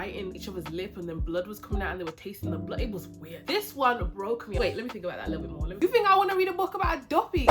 biting each other's lip and then blood was coming out and they were tasting the blood. It was weird. This one broke me. Wait, let me think about that a little bit more. You think I want to read a book about a duppy?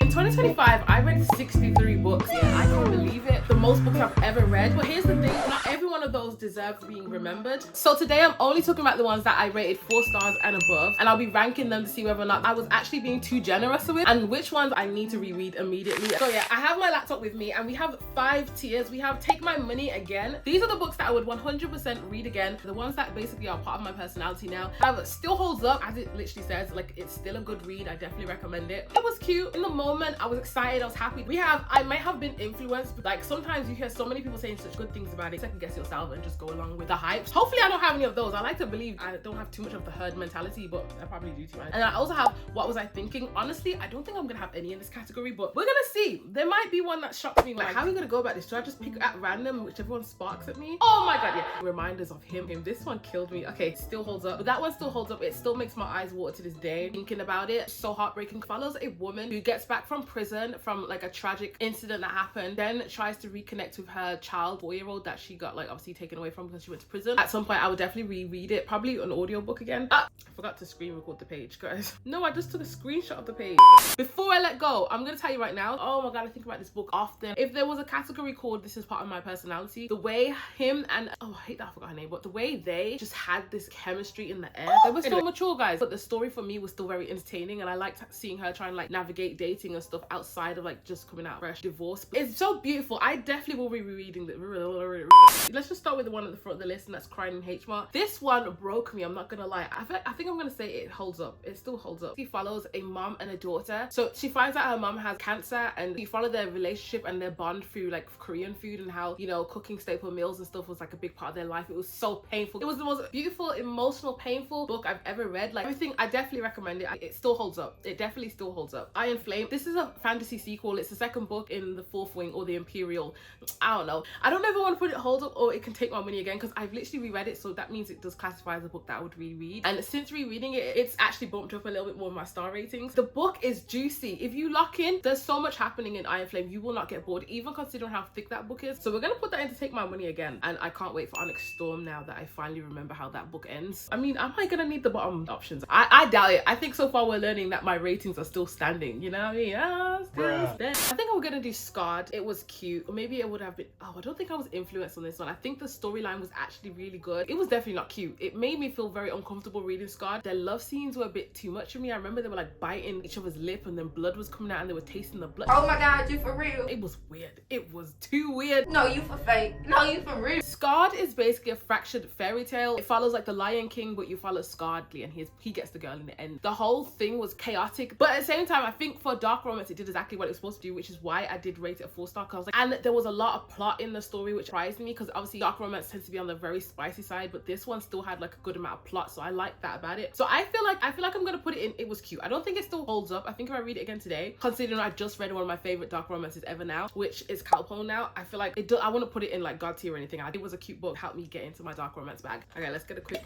In 2025, I read 63 books. Yeah, I can't believe it. The most books I've ever read. But here's the thing, not every one of those deserves being remembered. So today I'm only talking about the ones that I rated 4 stars and above, and I'll be ranking them to see whether or not I was actually being too generous with and which ones I need to reread immediately. So yeah, I have my laptop with me and we have 5 tiers. We have Take My Money Again. These are the books that I would 100% read again. The ones that basically are part of my personality now. It still holds up, as it literally says. Like, it's still a good read. I definitely recommend it. It was cute. In the moment, I was excited. I was happy. I might have been influenced, but like sometimes you hear so many people saying such good things about it. Second guess yourself and just go along with the hype. Hopefully I don't have any of those. I like to believe I don't have too much of the herd mentality, but I probably do too much. And I also have What Was I Thinking? Honestly, I don't think I'm gonna have any in this category, but we're gonna see. There might be one that shocks me. Like, how are we gonna go about this? Do I just pick at random whichever one sparks at me? Oh my god, yeah. Reminders of him. This one killed me. Okay, still holds up. But that one still holds up. It still makes my eyes water to this day thinking about it. So heartbreaking. Follows a woman who gets back from prison from like a tragic incident that happened, then tries to reconnect with her child, 4-year-old, that she got like obviously taken away from because she went to prison. At some point I would definitely reread it, probably an audiobook again. I forgot to screen record the page, guys. No, I just took a screenshot of the page. Before I let go, I'm gonna tell you right now, oh my god, I think about this book often. If there was a category called This Is Part of My Personality, the way him and, oh I hate that I forgot her name, but the way they just had this chemistry in the air. They were so mature, guys, but the story for me was still very entertaining, and I liked seeing her try and like navigate dating and stuff outside of like just coming out fresh divorce. It's so beautiful. I definitely will be rereading it. Let's just start with the one at the front of the list, and that's Crying in H Mart. This one broke me, I'm not gonna lie. I think I'm gonna say it holds up. It still holds up. He follows a mom and a daughter. So she finds out her mom has cancer, and you follow their relationship and their bond through like Korean food and how, you know, cooking staple meals and stuff was like a big part of their life. It was so painful. It was the most beautiful, emotional, painful book I've ever read. Like, everything, I definitely recommend it. It still holds up. It definitely still holds up. Iron Flame. This is a fantasy sequel. It's the second book in the 4th wing, or the Imperial. I don't know. I don't know if I want to put it hold up or it can Take My Money Again, because I've literally reread it, so that means it does classify as a book that I would reread. And since rereading it, it's actually bumped up a little bit more in my star ratings. The book is juicy. If you lock in, there's so much happening in Iron Flame, you will not get bored, even considering how thick that book is. So we're gonna put that in to Take My Money Again, and I can't wait for Onyx Storm now that I finally remember how that book ends. I mean, am I gonna need the bottom options? I doubt it. I think so far we're learning that my ratings are still standing, you know what I mean? I think I'm gonna do Scarred. It was cute, or maybe it would have been, oh, I don't think I was influenced on this one. I think the storyline was actually really good. It was definitely not cute. It made me feel very uncomfortable reading Scarred. Their love scenes were a bit too much for me. I remember they were like biting each other's lip and then blood was coming out and they were tasting the blood. Oh my god, you for real? It was weird. It was too weird. No, you for fake. No, you for real. Scarred is basically a fractured fairy tale. It follows like the Lion King, but you follow Scarred and he gets the girl in the end. The whole thing was chaotic, but at the same time, I think for dark romance it did exactly what it was supposed to do, which is why I did rate it a 4-star, because like, and there was a lot of plot in the story which surprised me, because obviously dark romance tends to be on the very spicy side, but this one still had like a good amount of plot, so I like that about it. So I feel like I'm gonna put it in It Was Cute. I don't think it still holds up. I think if I read it again today, considering I just read one of my favorite dark romances ever now, which is Calpone now, I feel like I wouldn't put it in like God tier or anything. It was a cute book, helped me get into my dark romance bag. Okay, let's get a quick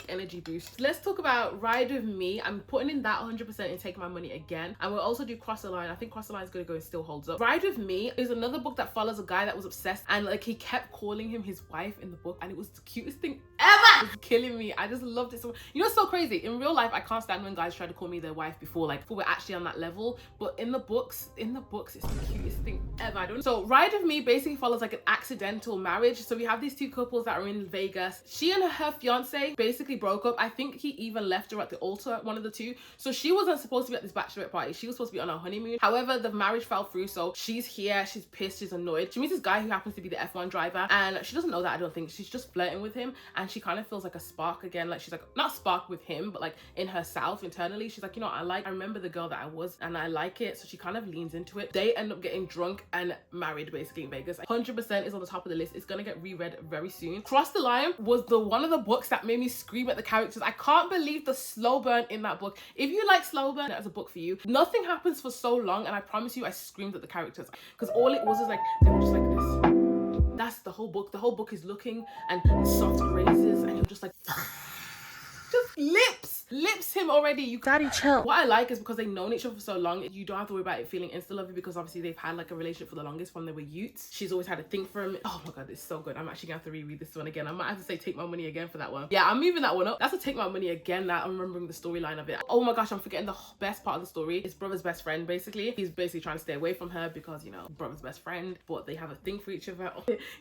energy boost. Let's talk about Ride With Me. I'm putting in that 100% in Take My Money Again, and we'll also do Cross the Line. I think Cross the Line is gonna go and still holds up. Ride With Me is another book that follows a guy that was obsessed, and like he kept calling him his wife in the book, and it was the cutest thing ever. It was killing me. I just loved it so much. You know, it's so crazy. In real life, I can't stand when guys try to call me their wife before we're actually on that level, but in the books, it's the cutest thing ever. So Ride With Me basically follows like an accidental marriage. So we have these two couples that are in Vegas. She and her fiance basically broke up. I think he even left her at the altar, one of the two. So she wasn't supposed to be at this bachelorette party. She was supposed to be on her honeymoon. However, the marriage fell through, so she's here, she's pissed, she's annoyed. She meets this guy who happens to be the F1 driver, and she doesn't know that, I don't think. She's just flirting with him, and she kind of feels like a spark again. Like, she's like, not spark with him, but like in herself internally, she's like, you know, I remember the girl that I was, and I like it. So she kind of leans into it. They end up getting drunk and married basically in Vegas. 100% is on the top of the list. It's gonna get reread very soon. Cross the Line was one of the books that made me scream at the characters. I can't believe the slow burn in that book. If you like slow burn, that's a book for you. Nothing happens for so long, and I promise you I screamed at the characters, because all it was is like they were just like this. That's the whole book. The whole book is looking and soft grazes, and you're just like just lips him already. You Daddy, chill. What I like is because they've known each other for so long, you don't have to worry about it feeling insta lovey, because obviously they've had like a relationship for the longest from they were youths. She's always had a thing for him. Oh my god, it's so good. I'm actually gonna have to reread this one again. I might have to say Take My Money Again for that one. Yeah, I'm moving that one up. That's a Take My Money Again. Now I'm remembering the storyline of it. Oh my gosh, I'm forgetting the best part of the story. His brother's best friend, basically. He's basically trying to stay away from her because, you know, brother's best friend, but they have a thing for each other.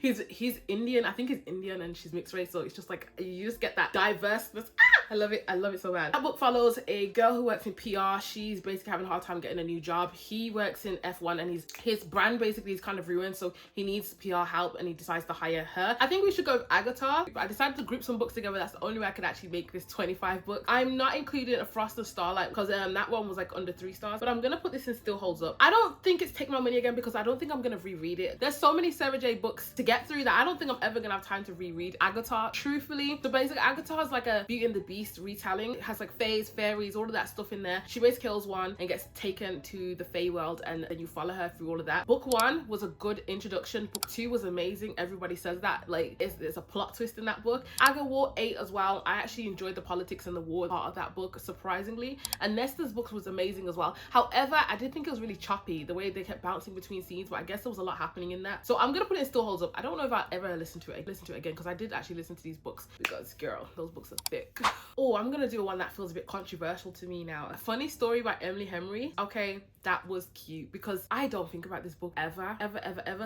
He's Indian. I think he's Indian and she's mixed race, so it's just like you just get that diverseness. I love it. I love it so bad. That book follows a girl who works in PR. She's basically having a hard time getting a new job. He works in F1 and his brand basically is kind of ruined, so he needs PR help and he decides to hire her. I think we should go with Agatha. I decided to group some books together. That's the only way I could actually make this 25 books. I'm not including A Frost and Starlight because that one was like under 3 stars, but I'm gonna put this in Still Holds Up. I don't think it's Take My Money Again because I don't think I'm gonna reread it. There's so many Sarah J books to get through that I don't think I'm ever gonna have time to reread Agatha. Truthfully, the basic Agatha is like a Beauty and the Beast retelling. It has like fays, fairies, all of that stuff in there. She basically kills one and gets taken to the Fey world, and then you follow her through all of that. Book 1 was a good introduction. Book 2 was amazing. Everybody says that. Like, there's a plot twist in that book. Aga War 8 as well. I actually enjoyed the politics and the war part of that book, surprisingly. And Nesta's books was amazing as well. However, I did think it was really choppy, the way they kept bouncing between scenes, but I guess there was a lot happening in that. So I'm gonna put it in Still Holds Up. I don't know if I'll ever listen to it again, because I did actually listen to these books because, girl, those books are thick. Oh, I'm gonna do one that feels a bit controversial to me now. A Funny Story by Emily Henry. Okay, that was cute because I don't think about this book ever.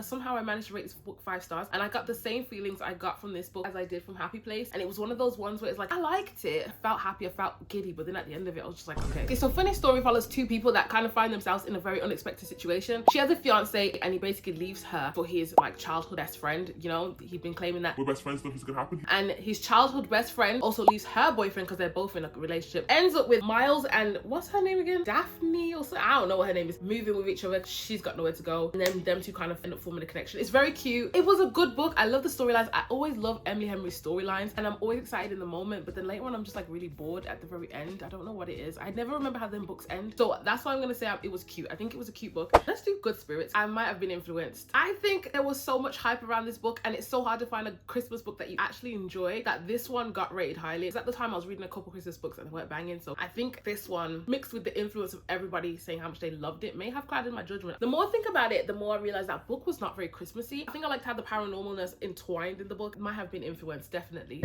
Somehow I managed to rate this book 5 stars, and I got the same feelings I got from this book as I did from Happy Place. And it was one of those ones where it's like, I liked it, I felt happy, I felt giddy, but then at the end of it I was just like, okay. So Funny Story follows 2 people that kind of find themselves in a very unexpected situation. She has a fiance and he basically leaves her for his like childhood best friend. You know, he'd been claiming that we're best friends, nothing's gonna happen. And his childhood best friend also leaves her boyfriend because they're both in a relationship. Ends up with Miles and what's her name again? Daphne or something. I don't know what her name is. Moving with each other. She's got nowhere to go. And then them two kind of end up forming a connection. It's very cute. It was a good book. I love the storylines. I always love Emily Henry's storylines, and I'm always excited in the moment, but then later on I'm just like really bored at the very end. I don't know what it is. I never remember how them books end. So that's why I'm gonna say it was cute. I think it was a cute book. Let's do Good Spirits. I might have been influenced. I think there was so much hype around this book, and it's so hard to find a Christmas book that you actually enjoy, that this one got rated highly. Because at the time I was reading a couple Christmas books and they weren't banging, so I think this one, mixed with the influence of everybody saying how much they loved it, may have clouded my judgment. The more I think about it, the more I realize that book was not very Christmassy. I think I liked how the paranormalness entwined in the book. It might have been influenced, definitely.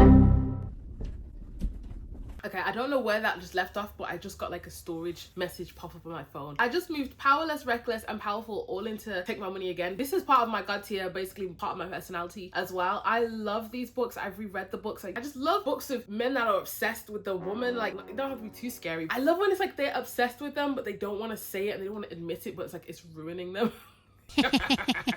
Okay, I don't know where that just left off, but I just got like a storage message pop up on my phone. I just moved Powerless, Reckless and Powerful all into Take My Money Again. This is part of my god tier, basically part of my personality as well. I love these books. I've reread the books. Like, I just love books with men that are obsessed with the woman. Like, it don't have to be too scary. I love when it's like they're obsessed with them, but they don't want to say it and they don't want to admit it, but it's like it's ruining them.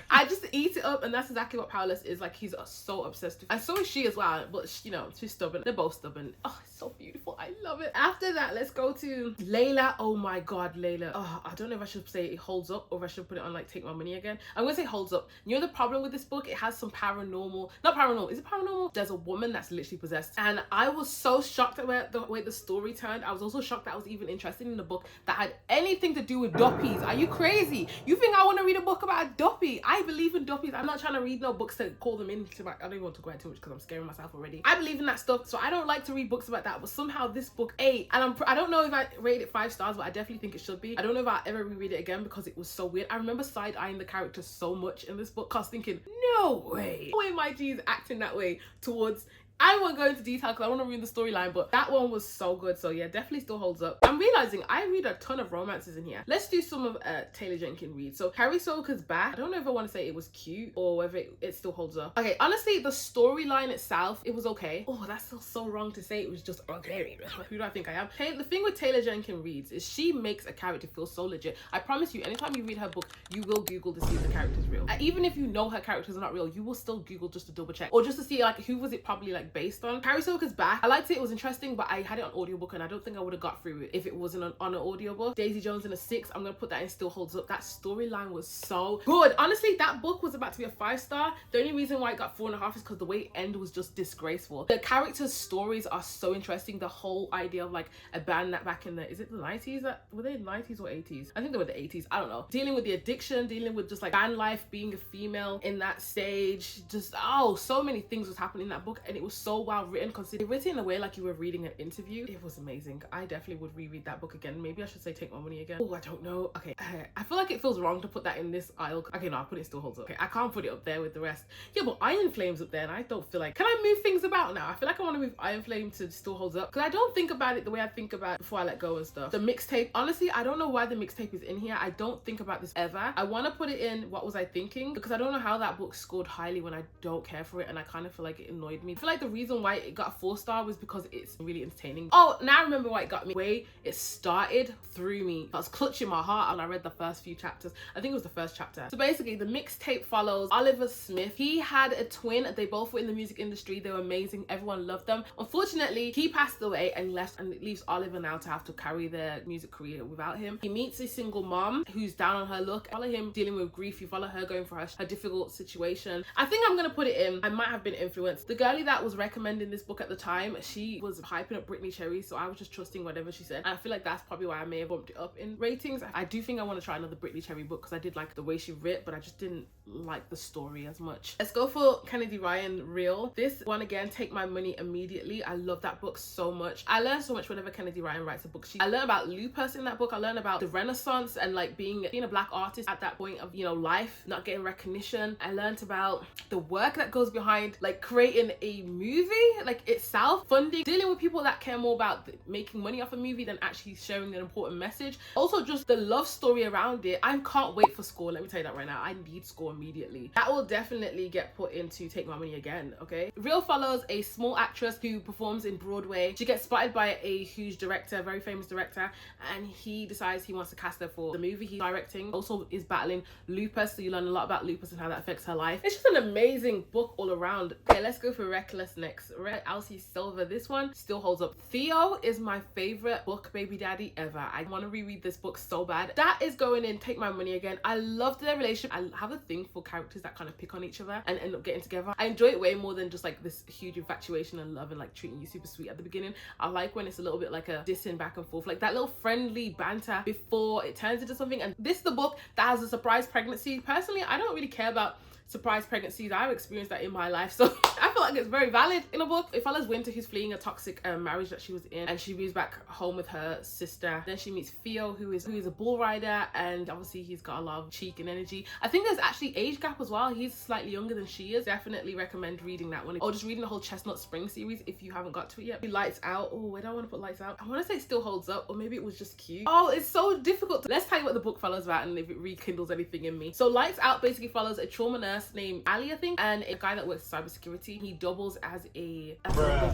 I just eat it up, and that's exactly what Powerless is. Like, he's so obsessed with, and so is she as well, but you know, she's stubborn. They're both stubborn. Oh, it's so beautiful. I love it. After that, let's go to Layla. Oh my god, Layla. Oh, I don't know if I should say it holds up or if I should put it on like Take My Money Again. I'm gonna say holds up. You know the problem with this book? It has some paranormal, not paranormal, is it paranormal? There's a woman that's literally possessed, and I was so shocked at the way the story turned. I was also shocked that I was even interested in a book that had anything to do with duppies. Are you crazy? You think I want to read a book about a duppy? I believe in duppies. I'm not trying to read no books to call them into my, I don't even want to go into too much because I'm scaring myself already. I believe in that stuff, so I don't like to read books about that, but somehow this book ate, and I don't know if I rated it 5 stars, but I definitely think it should be. I don't know if I'll ever reread it again because it was so weird. I remember side-eyeing the characters so much in this book because I was thinking, no way my G is acting that way towards, I won't go into detail because I want to ruin the storyline, but that one was so good. So yeah, definitely still holds up. I'm realizing I read a ton of romances in here. Let's do some of Taylor Jenkins Reid. So Harry Soka's Back. I don't know if I want to say it was cute or whether it still holds up. Okay, honestly, the storyline itself, it was okay. Oh, that's still so wrong to say it was just okay. Who do I think I am? Hey, the thing with Taylor Jenkins Reid is she makes a character feel so legit. I promise you, anytime you read her book, you will Google to see if the character's real. Even if you know her characters are not real, you will still Google just to double check or just to see like who was it probably like based on. Harry Soka's Back, I liked it. It was interesting, but I had it on audiobook and I don't think I would have got through it if it wasn't on an audiobook. Daisy Jones in a 6. I'm gonna put that in Still Holds Up. That storyline was so good. Honestly, that book was about to be a 5 star. The only reason why it got 4.5 is because the way it ended was just disgraceful. The characters' stories are so interesting. The whole idea of like a band that back in the, is it the 90s? Were they 90s or 80s? I think they were the 80s. I don't know. Dealing with the addiction, dealing with just like band life, being a female in that stage. Just, oh, so many things was happening in that book, and it was so well written, considered written in a way like you were reading an interview. It was amazing. I definitely would reread that book again. Maybe I should say Take My Money again. Oh, I don't know. Okay, I feel like it feels wrong to put that in this aisle. Okay, no, I'll put it Still Holds Up. Okay, I can't put it up there with the rest. Yeah, but Iron Flame's up there and I don't feel like, can I move things about now? I feel like I want to move Iron Flame to Still Holds Up because I don't think about it the way I think about it Before I Let Go and stuff. The mixtape, honestly, I don't know why the mixtape is in here. I don't think about this ever. I want to put it in What Was I Thinking, because I don't know how that book scored highly when I don't care for it, and I kind of feel like it annoyed me. I feel like the reason why it got a 4-star was because it's really entertaining. Oh, now I remember why it got me. The way it started threw me. I was clutching my heart and I read the first few chapters. I think it was the first chapter. So basically the mixtape follows Oliver Smith. He had a twin. They both were in the music industry. They were amazing. Everyone loved them. Unfortunately, he passed away and left, and it leaves Oliver now to have to carry their music career without him. He meets a single mom who's down on her luck. Follow him dealing with grief. You follow her going for her difficult situation. I think I'm gonna put it in. I might have been influenced. The girlie that was recommending this book at the time, she was hyping up Brittany Cherry, so I was just trusting whatever she said. And I feel like that's probably why I may have bumped it up in ratings. I do think I want to try another Brittany Cherry book because I did like the way she writ, but I just didn't like the story as much. Let's go for Kennedy Ryan Real. This one again, Take My Money Immediately. I love that book so much. I learn so much whenever Kennedy Ryan writes a book. I learned about lupus in that book. I learned about the Renaissance and like being a black artist at that point of, you know, life, not getting recognition. I learned about the work that goes behind like creating a movie like itself, funding, dealing with people that care more about making money off a movie than actually sharing an important message. Also just the love story around it. I can't wait for Score. Let me tell you that right now. I need Score immediately. That will definitely get put into Take My Money again, okay? Real follows a small actress who performs in Broadway. She gets spotted by a huge director, very famous director, and he decides he wants to cast her for the movie he's directing. Also is battling lupus, so you learn a lot about lupus and how that affects her life. It's just an amazing book all around. Okay, let's go for Reckless next. Elsie Silver. This one still holds up. Theo is my favorite book baby daddy ever. I want to reread this book so bad. That is going in Take My Money again. I loved their relationship. I have a thing for characters that kind of pick on each other and end up getting together. I enjoy it way more than just like this huge infatuation and love and like treating you super sweet at the beginning. I like when it's a little bit like a dissing back and forth, like that little friendly banter before it turns into something. And this is the book that has a surprise pregnancy. Personally, I don't really care about surprise pregnancies. I've experienced that in my life, so I feel like it's very valid in a book. It follows Winter, who's fleeing a toxic marriage that she was in, and she moves back home with her sister. Then she meets Theo, who is a bull rider, and obviously he's got a lot of cheek and energy. I think there's actually age gap as well. He's slightly younger than she is. Definitely recommend reading that one, or just reading the whole Chestnut Spring series if you haven't got to it yet. Lights Out. Oh, where do I want to put Lights Out? I want to say Still Holds Up, or maybe it was just cute. Oh, it's so difficult. Let's tell you what the book follows about and if it rekindles anything in me. So Lights Out basically follows a trauma nurse named Ali, I think, and a guy that works in cybersecurity. He doubles as a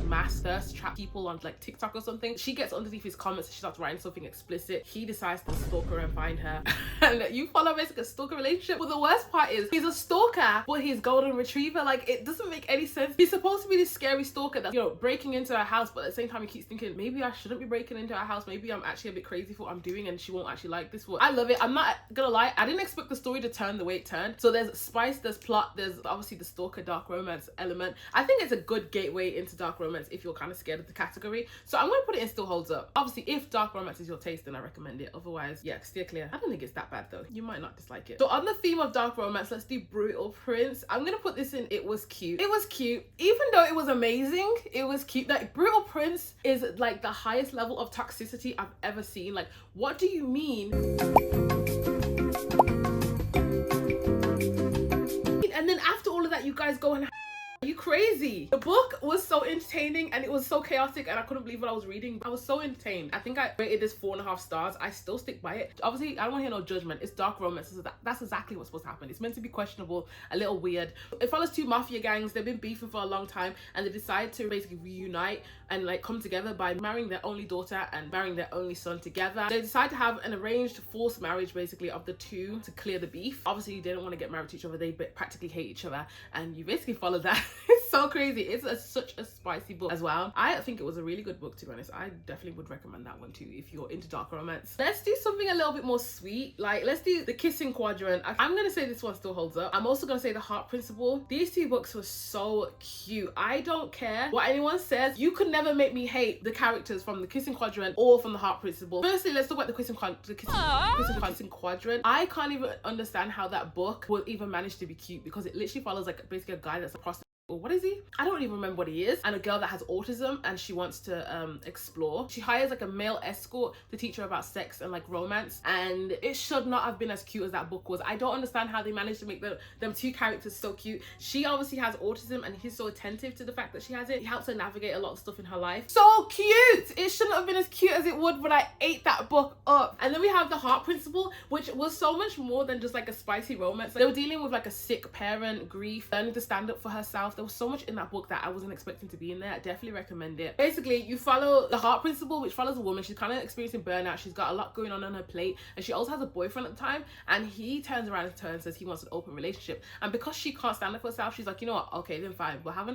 mass thirst trap people on like TikTok or something. She gets underneath his comments and she starts writing something explicit. He decides to stalk her and find her. And you follow basically a stalker relationship. Well, the worst part is he's a stalker, but he's golden retriever. Like, it doesn't make any sense. He's supposed to be this scary stalker that's, you know, breaking into her house, but at the same time he keeps thinking, maybe I shouldn't be breaking into her house. Maybe I'm actually a bit crazy for what I'm doing and she won't actually like this one. I love it. I'm not gonna lie, I didn't expect the story to turn the way it turned. So there's spice, there's plot, there's obviously the stalker dark romance element. I think it's a good gateway into dark romance if you're kind of scared of the category. So I'm gonna put it in Still Holds Up. Obviously, if dark romance is your taste, then I recommend it. Otherwise, yeah, steer clear. I don't think it's that bad though. You might not dislike it. So on the theme of dark romance, let's do Brutal Prince. I'm gonna put this in It Was Cute. It was cute. Even though it was amazing, it was cute. Like, Brutal Prince is like the highest level of toxicity I've ever seen. Like, what do you mean? And then after all of that, you guys go and are you crazy? The book was so entertaining and it was so chaotic and I couldn't believe what I was reading. I was so entertained. I think I rated this 4.5 stars. I still stick by it. Obviously, I don't want to hear no judgment. It's dark romance. So that's exactly what's supposed to happen. It's meant to be questionable, a little weird. It follows two mafia gangs. They've been beefing for a long time and they decide to basically reunite and like come together by marrying their only daughter and marrying their only son together. They decide to have an arranged forced marriage basically of the two to clear the beef. Obviously, they don't want to get married to each other. They practically hate each other and you basically follow that. It's so crazy. It's such a spicy book as well. I think it was a really good book, to be honest. I definitely would recommend that one too if you're into dark romance. Let's do something a little bit more sweet. Like, let's do The Kissing Quadrant. I'm gonna say this one still holds up. I'm also gonna say The Heart Principle. These two books were so cute. I don't care what anyone says. You could never make me hate the characters from The Kissing Quadrant or from The Heart Principle. Firstly, let's talk about The Kissing Quadrant. I can't even understand how that book would even manage to be cute because it literally follows like basically a guy that's a prostitute or what is he? I don't even remember what he is. And a girl that has autism and she wants to explore. She hires like a male escort to teach her about sex and like romance, and it should not have been as cute as that book was. I don't understand how they managed to make them two characters so cute. She obviously has autism and he's so attentive to the fact that she has it. He helps her navigate a lot of stuff in her life. So cute! It shouldn't have been as cute as it would, but I ate that book up. And then we have The Heart Principle, which was so much more than just like a spicy romance. They were dealing with like a sick parent, grief, learning to stand up for herself. There was so much in that book that I wasn't expecting to be in there. I definitely recommend it. Basically, you follow The Heart Principle, which follows a woman. She's kind of experiencing burnout. She's got a lot going on her plate, and she also has a boyfriend at the time, and he turns around to her and says he wants an open relationship. And because she can't stand up for herself, she's like, you know what, okay, then fine, we'll have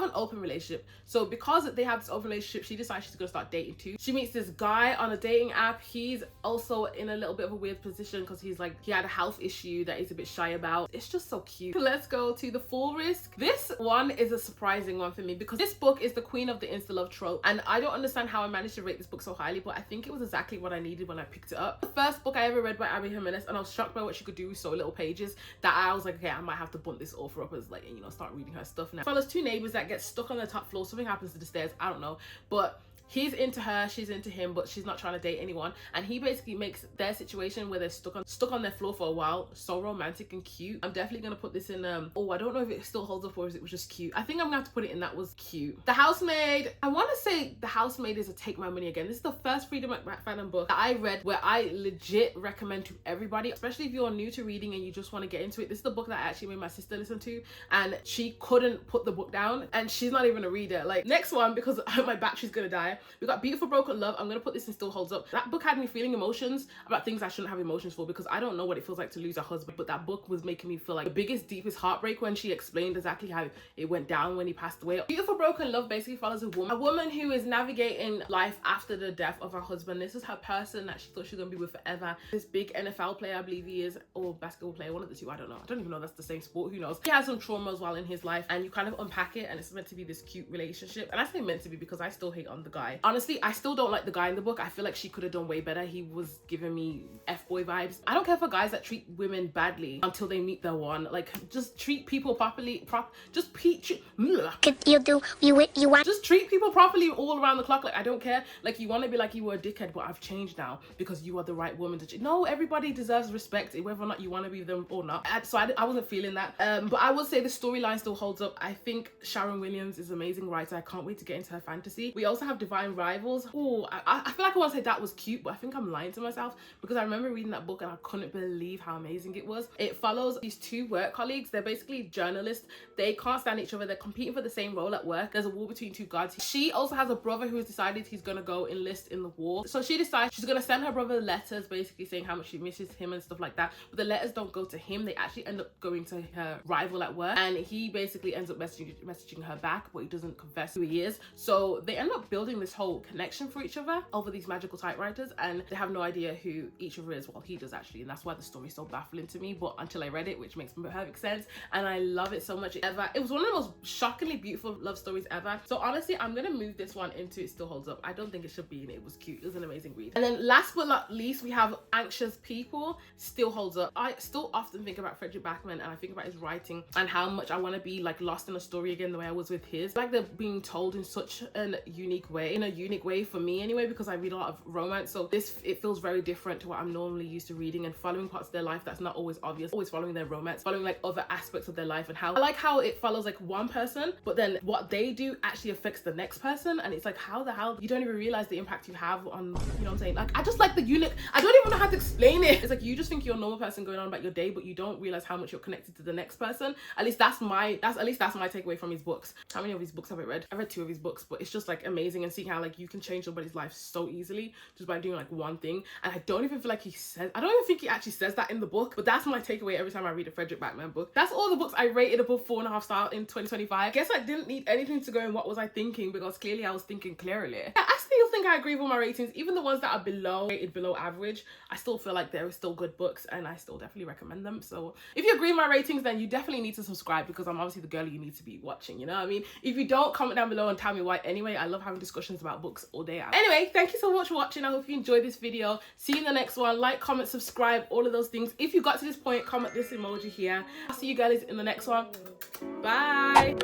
an open relationship. So because they have this open relationship, she decides she's gonna start dating too. She meets this guy on a dating app. He's also in a little bit of a weird position because he's like, he had a health issue that he's a bit shy about. It's just so cute. Let's go to The Full Risk. This one is a surprising one for me because this book is the queen of the insta love trope, and I don't understand how I managed to rate this book so highly, but I think it was exactly what I needed when I picked it up. The first book I ever read by Abby Jimenez, and I was shocked by what she could do with so little pages that I was like, okay, I might have to bump this author up as like, you know, start reading her stuff now. It follows two neighbors that get stuck on the top floor. Something happens to the stairs, I don't know, but he's into her, she's into him, but she's not trying to date anyone. And he basically makes their situation where they're stuck on their floor for a while so romantic and cute. I'm definitely gonna put this in oh, I don't know if it still holds up or if it was just cute. I think I'm gonna have to put it in that was cute. The Housemaid. I want to say The Housemaid is a take my money again. This is the first Freedom McFadden book that I read where I legit recommend to everybody, especially if you're new to reading and you just want to get into it. This is the book that I actually made my sister listen to, and she couldn't put the book down, and she's not even a reader. Like, next one, because my battery's gonna die, we got Beautiful Broken Love. I'm gonna put this in Still Holds Up. That book had me feeling emotions about things I shouldn't have emotions for, because I don't know what it feels like to lose a husband, but that book was making me feel like the biggest, deepest heartbreak when she explained exactly how it went down when he passed away. Beautiful Broken Love basically follows a woman who is navigating life after the death of her husband. This is her person that she thought she was gonna be with forever. This big NFL player, I believe he is, or basketball player, one of the two, I don't know. I don't even know that's the same sport, who knows. He has some trauma as well in his life, and you kind of unpack it, and it's meant to be this cute relationship. And I say meant to be because I still hate on the guy. Honestly, I still don't like the guy in the book. I feel like she could have done way better. He was giving me F-boy vibes. I don't care for guys that treat women badly until they meet their one. Like, just treat people properly. Just treat people properly all around the clock. Like, I don't care. Like, you want to be like, you were a dickhead, but I've changed now because you are the right woman to. No, everybody deserves respect, whether or not you want to be them or not. So I wasn't feeling that. But I would say the storyline still holds up. I think Sharon Williams is an amazing writer. I can't wait to get into her fantasy. We also have Divine Rivals. Oh, I feel like I want to say that was cute, but I think I'm lying to myself because I remember reading that book and I couldn't believe how amazing it was. It follows these two work colleagues. They're basically journalists. They can't stand each other. They're competing for the same role at work. There's a war between two gods. She also has a brother who has decided he's gonna go enlist in the war. So she decides she's gonna send her brother letters basically saying how much she misses him and stuff like that. But the letters don't go to him. They actually end up going to her rival at work, and he basically ends up messaging her back, but he doesn't confess who he is. So they end up building this whole connection for each other over these magical typewriters, and they have no idea who each other is. Well, he does actually, and that's why the story's so baffling to me, but until I read it, which makes perfect sense, and I love it so much. It was one of the most shockingly beautiful love stories ever. So honestly, I'm gonna move this one into It Still Holds Up. I don't think it should be in it. It was cute. It was an amazing read. And then last but not least, we have Anxious People. Still Holds Up. I still often think about Frederick Backman, and I think about his writing and how much I want to be like lost in a story again the way I was with his. Like, they're being told in such a unique way for me anyway, because I read a lot of romance. So it feels very different to what I'm normally used to reading, and following parts of their life that's not always obvious, always following their romance, following like other aspects of their life, and how I like how it follows like one person, but then what they do actually affects the next person, and it's like, how the hell you don't even realize the impact you have on, you know what I'm saying? Like, I just like the unit. I don't even know how to explain it. It's like, you just think you're a normal person going on about your day, but you don't realize how much you're connected to the next person. At least that's my takeaway from his books. How many of these books have I read? I read 2 of his books, but it's just like amazing, and seeing how like you can change somebody's life so easily just by doing like one thing. And I don't even feel like I don't even think he actually says that in the book, but that's my takeaway every time I read a Frederick Backman book. That's all the books I rated above 4.5 stars in 2025. Guess I didn't need anything to go in what was I thinking, because clearly I was thinking clearly. Yeah, I still think I agree with my ratings. Even the ones that are rated below average, I still feel like they're still good books, and I still definitely recommend them. So if you agree with my ratings, then you definitely need to subscribe, because I'm obviously the girl you need to be watching, you know what I mean? If you don't, comment down below and tell me why. Anyway, I love having discussions about books all day out. Anyway, thank you so much for watching. I hope you enjoyed this video. See you in the next one. Like, comment, subscribe, all of those things. If you got to this point, comment this emoji here. I'll see you guys in the next one. Bye.